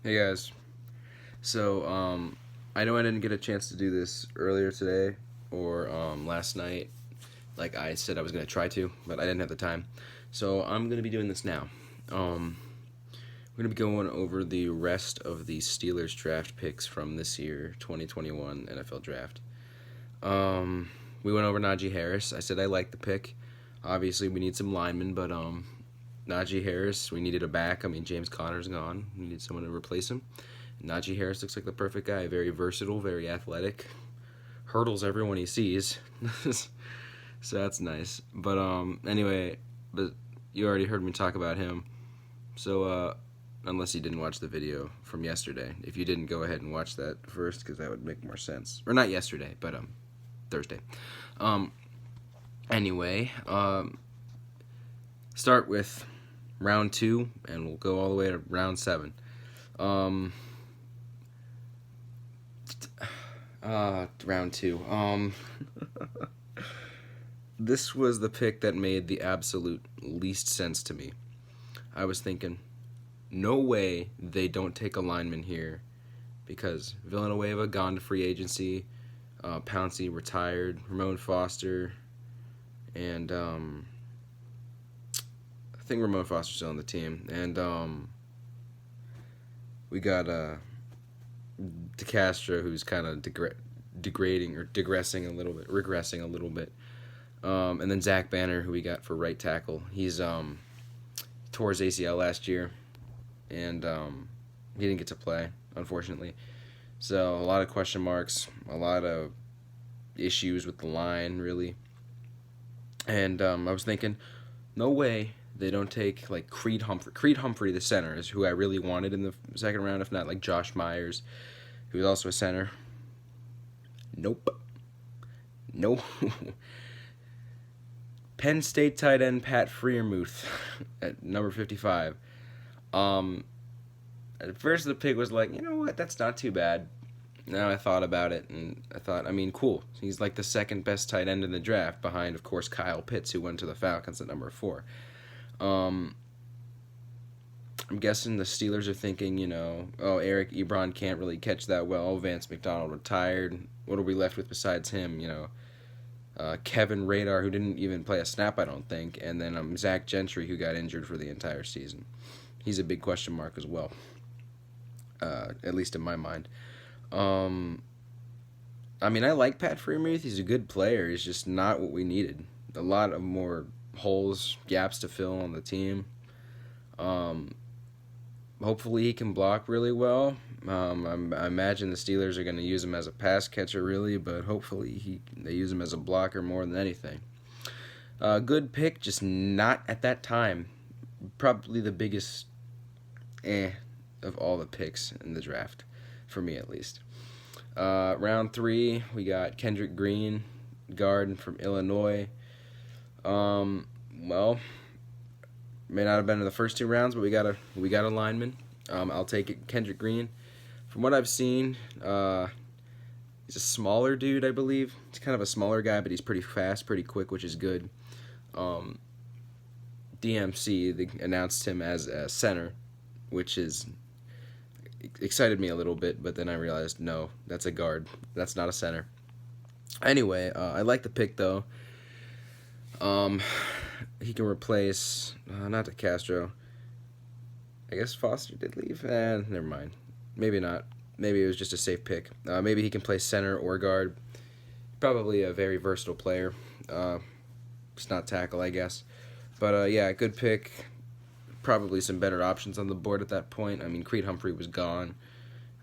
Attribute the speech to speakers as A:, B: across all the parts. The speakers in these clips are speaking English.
A: Hey guys. So, I know I didn't get a chance to do this earlier today or last night, like I said I was gonna try to, but I didn't have the time. So I'm gonna be doing this now. We're gonna be going over the rest of the Steelers draft picks from this year, 2021 NFL Draft. We went over Najee Harris. I said I liked the pick. Obviously, we need some linemen, but Najee Harris, we needed a back. I mean, James Conner's gone. We needed someone to replace him. Najee Harris looks like the perfect guy. Very versatile, very athletic, hurdles everyone he sees. So that's nice. But anyway, but you already heard me talk about him. So unless you didn't watch the video from yesterday, if you didn't, go ahead and watch that first because that would make more sense. Or not yesterday, but Thursday. Um, anyway, start with round 2, and we'll go all the way to round 7. Um, Round 2. This was the pick that made the absolute least sense to me. I was thinking, no way they don't take a lineman here because Villanueva gone to free agency, Pouncey retired, Ramon Foster, and I think Ramon Foster's still on the team, and we got DeCastro, who's kind of degrading or regressing a little bit. And then Zach Banner, who we got for right tackle. He's tore his ACL last year, and he didn't get to play, unfortunately. So a lot of question marks, a lot of issues with the line, really. And I was thinking, no way they don't take like Creed Humphrey. Creed Humphrey, the center, is who I really wanted in the second round. If not, like Josh Myers, who was also a center. Nope. No. Penn State tight end Pat Freiermuth at number 55. At first the pick was like, you know what, that's not too bad. Now I thought about it, and I thought, I mean, cool. He's like the second best tight end in the draft, behind, of course, Kyle Pitts, who went to the Falcons at number 4. Um, I'm guessing the Steelers are thinking, oh, Eric Ebron can't really catch that well. Vance McDonald retired. What are we left with besides him? Kevin Radar, who didn't even play a snap, I don't think, and then Zach Gentry, who got injured for the entire season. He's a big question mark as well, at least in my mind. I mean, I like Pat Freiermuth. He's a good player. He's just not what we needed. A lot of more holes, gaps to fill on the team. Um, Hopefully he can block really well. I imagine the Steelers are going to use him as a pass catcher, really, but hopefully they use him as a blocker more than anything. Good pick, just not at that time. Probably the biggest of all the picks in the draft, for me at least. Round 3, we got Kendrick Green, guard from Illinois. Well, may not have been in the first 2 rounds, but we got a lineman. I'll take it, Kendrick Green. From what I've seen, he's a smaller dude, I believe. He's kind of a smaller guy, but he's pretty fast, pretty quick, which is good. DMC announced him as a center, which excited me a little bit, but then I realized, no, that's a guard. That's not a center. Anyway, I like the pick, though. He can replace, not DeCastro. I guess Foster did leave. Never mind. Maybe not. Maybe it was just a safe pick. Maybe he can play center or guard. Probably a very versatile player. Just not tackle, I guess. But yeah, good pick. Probably some better options on the board at that point. I mean, Creed Humphrey was gone.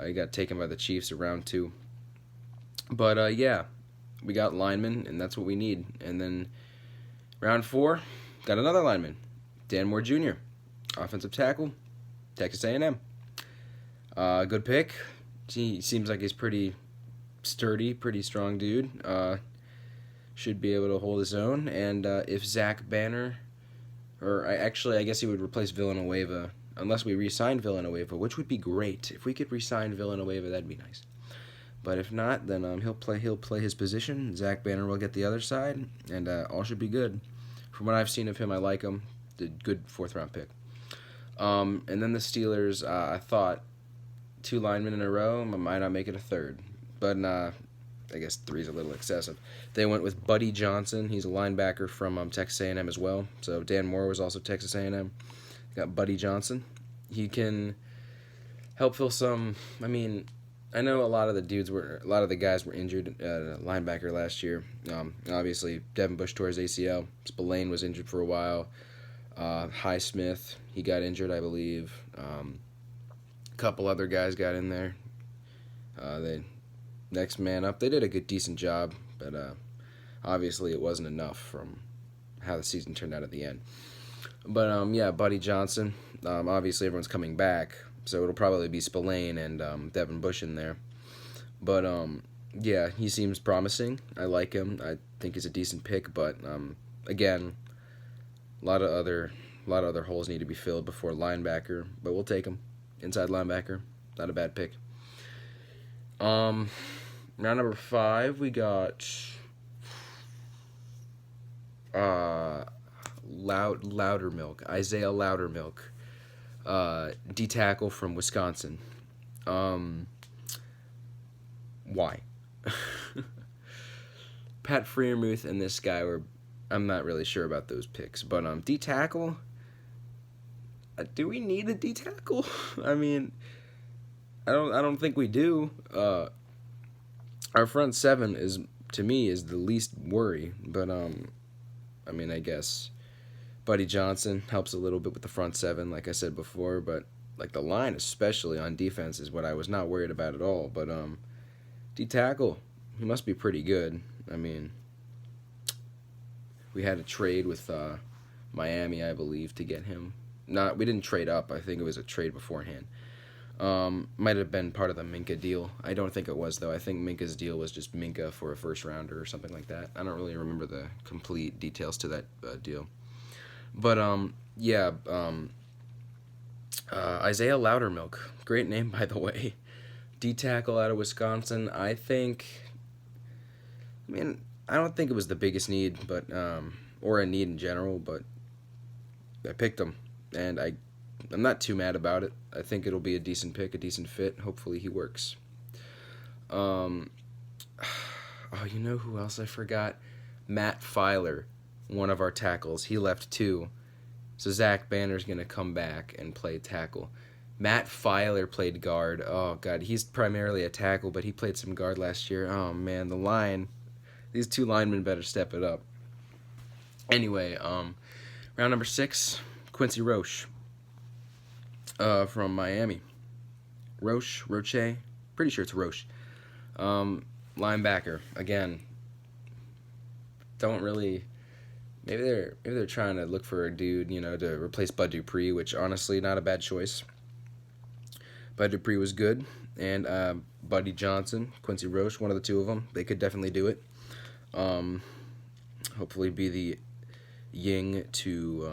A: He got taken by the Chiefs at round 2. But yeah, we got linemen, and that's what we need. And then round 4, got another lineman, Dan Moore Jr., offensive tackle, Texas A&M. Good pick. He seems like he's pretty sturdy, pretty strong dude. Should be able to hold his own. And if Zach Banner, I guess he would replace Villanueva, unless we re-sign Villanueva, which would be great. If we could re-sign Villanueva, that'd be nice. But if not, then he'll play his position. Zach Banner will get the other side, and all should be good. From what I've seen of him, I like him. Good 4th round pick. And then the Steelers, I thought 2 linemen in a row. I might not make it a third, but I guess 3 is a little excessive. They went with Buddy Johnson. He's a linebacker from Texas A&M as well. So Dan Moore was also Texas A&M. Got Buddy Johnson. He can help fill some. I mean, I know a lot of the guys were injured at linebacker last year. Obviously, Devin Bush tore his ACL. Spillane was injured for a while. Highsmith, he got injured, I believe. A couple other guys got in there. They next man up. They did a decent job, but obviously it wasn't enough from how the season turned out at the end. But yeah, Buddy Johnson. Obviously everyone's coming back, so it'll probably be Spillane and Devin Bush in there. But yeah, he seems promising. I like him. I think he's a decent pick, but again, a lot of other holes need to be filled before linebacker, but we'll take him. Inside linebacker, not a bad pick. Round number 5, we got Loudermilk, Isaiah Loudermilk, D tackle from Wisconsin. Why? Pat Freiermuth and this guy were. I'm not really sure about those picks, but D tackle. Do we need a D tackle? I mean, I don't think we do. Our front 7 is, to me, is the least worry, but I mean, I guess Buddy Johnson helps a little bit with the front 7, like I said before, but like the line, especially on defense, is what I was not worried about at all. But D tackle, he must be pretty good. I mean, we had a trade with Miami, I believe, to get him. We didn't trade up. I think it was a trade beforehand. Might have been part of the Minkah deal. I don't think it was, though. I think Minkah's deal was just Minkah for a first rounder or something like that. I don't really remember the complete details to that deal. But yeah, Isaiah Loudermilk, great name, by the way. D tackle out of Wisconsin. I don't think it was the biggest need, but or a need in general, but I picked him, and I'm not too mad about it. I think it'll be a decent pick, a decent fit. Hopefully he works. Oh, you know who else I forgot? Matt Filer, one of our tackles. He left too. So Zach Banner's going to come back and play tackle. Matt Filer played guard. Oh, God. He's primarily a tackle, but he played some guard last year. Oh, man. The line. These 2 linemen better step it up. Anyway, round number 6, Quincy Roche from Miami. Roche? Pretty sure it's Roche. Linebacker. Again, don't really... Maybe they're trying to look for a dude, to replace Bud Dupree, which honestly not a bad choice. Bud Dupree was good, and Buddy Johnson, Quincy Roche, one of the 2 of them, they could definitely do it. Hopefully be the yin to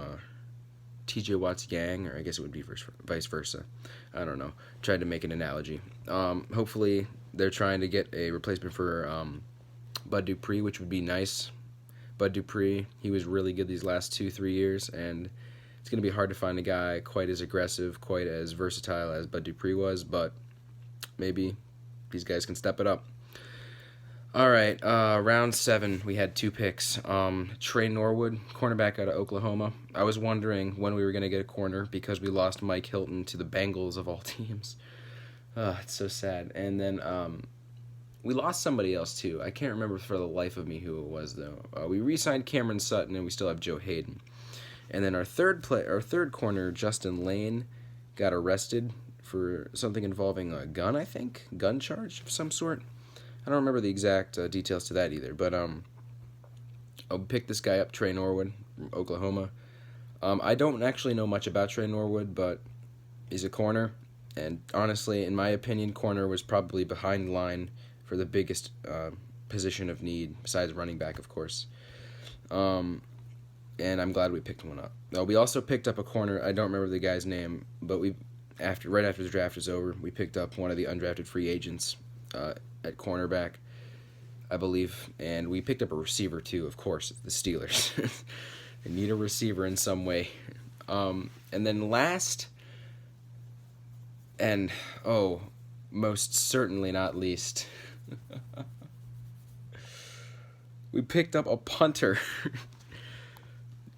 A: TJ Watt's yang, or I guess it would be vice versa. I don't know. Tried to make an analogy. Hopefully they're trying to get a replacement for Bud Dupree, which would be nice. Bud Dupree, he was really good these last 2-3 years, and it's going to be hard to find a guy quite as aggressive, quite as versatile as Bud Dupree was, but maybe these guys can step it up. All right, round 7, we had 2 picks. Trey Norwood, cornerback out of Oklahoma. I was wondering when we were going to get a corner because we lost Mike Hilton to the Bengals of all teams. It's so sad. And then we lost somebody else, too. I can't remember for the life of me who it was, though. We re-signed Cameron Sutton, and we still have Joe Hayden. And then our third corner, Justin Lane, got arrested for something involving a gun, I think? Gun charge of some sort? I don't remember the exact details to that either, but I'll pick this guy up, Trey Norwood from Oklahoma. I don't actually know much about Trey Norwood, but he's a corner, and honestly, in my opinion, corner was probably behind the line for the biggest position of need, besides running back, of course. And I'm glad we picked one up. We also picked up a corner. I don't remember the guy's name, but right after the draft was over, we picked up one of the undrafted free agents at cornerback, I believe, and we picked up a receiver too. Of course, the Steelers. They need a receiver in some way. And then last, and most certainly not least, we picked up a punter.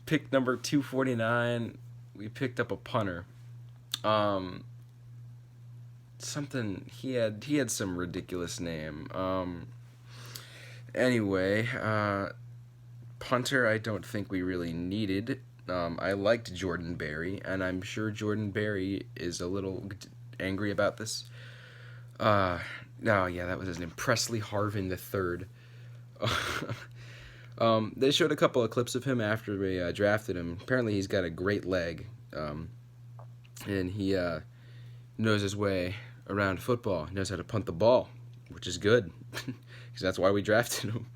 A: Pick number 249. We picked up a punter. Something he had some ridiculous name. Anyway, punter I don't think we really needed. I liked Jordan Berry, and I'm sure Jordan Berry is a little angry about this. Oh yeah, that was his name, Presley Harvin III. They showed a couple of clips of him after we drafted him. Apparently, he's got a great leg, and he knows his way around football. He knows how to punt the ball, which is good, because that's why we drafted him.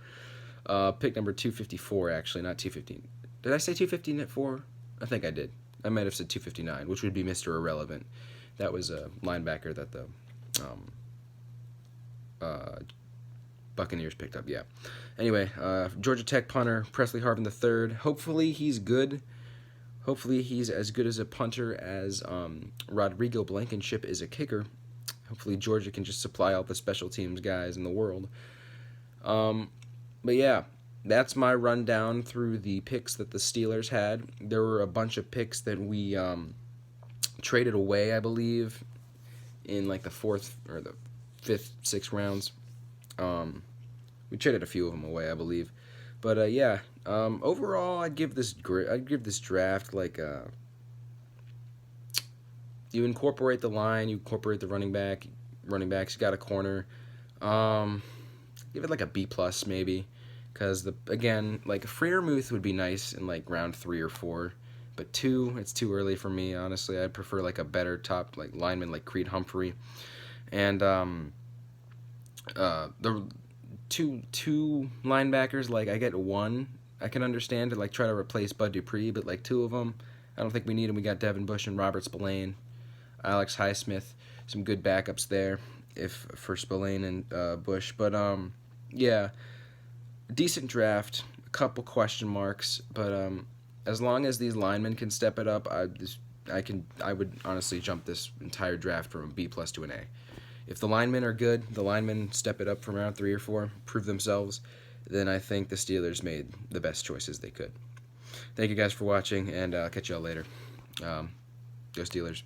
A: Pick number 254, actually, not 215. Did I say 254? I think I did. I might have said 259, which would be Mr. Irrelevant. That was a linebacker that the Buccaneers picked up, yeah. Anyway, Georgia Tech punter, Presley Harvin III. Hopefully he's good. Hopefully he's as good as a punter as Rodrigo Blankenship is a kicker. Hopefully Georgia can just supply all the special teams guys in the world. But yeah, that's my rundown through the picks that the Steelers had. There were a bunch of picks that we traded away, I believe, in like the 4th or the 5th, 6th rounds. We traded a few of them away, I believe. But yeah, overall, I'd give this draft like you incorporate the line, you incorporate the running backs, you got a corner. Give it like a B+ maybe, because again, like Freiermuth would be nice in like round 3 or 4, but 2, it's too early for me, honestly. I'd prefer like a better top like lineman like Creed Humphrey, and the two linebackers, like I get one I can understand to like try to replace Bud Dupree, but like 2 of them I don't think we need them. We got Devin Bush and Robert Spillane, Alex Highsmith, some good backups there if for Spillane and Bush. But yeah, decent draft, a couple question marks, but as long as these linemen can step it up, I would honestly jump this entire draft from a B+ to an A. If the linemen are good, the linemen step it up from round 3 or 4, prove themselves, then I think the Steelers made the best choices they could. Thank you guys for watching, and I'll catch y'all later. Go Steelers.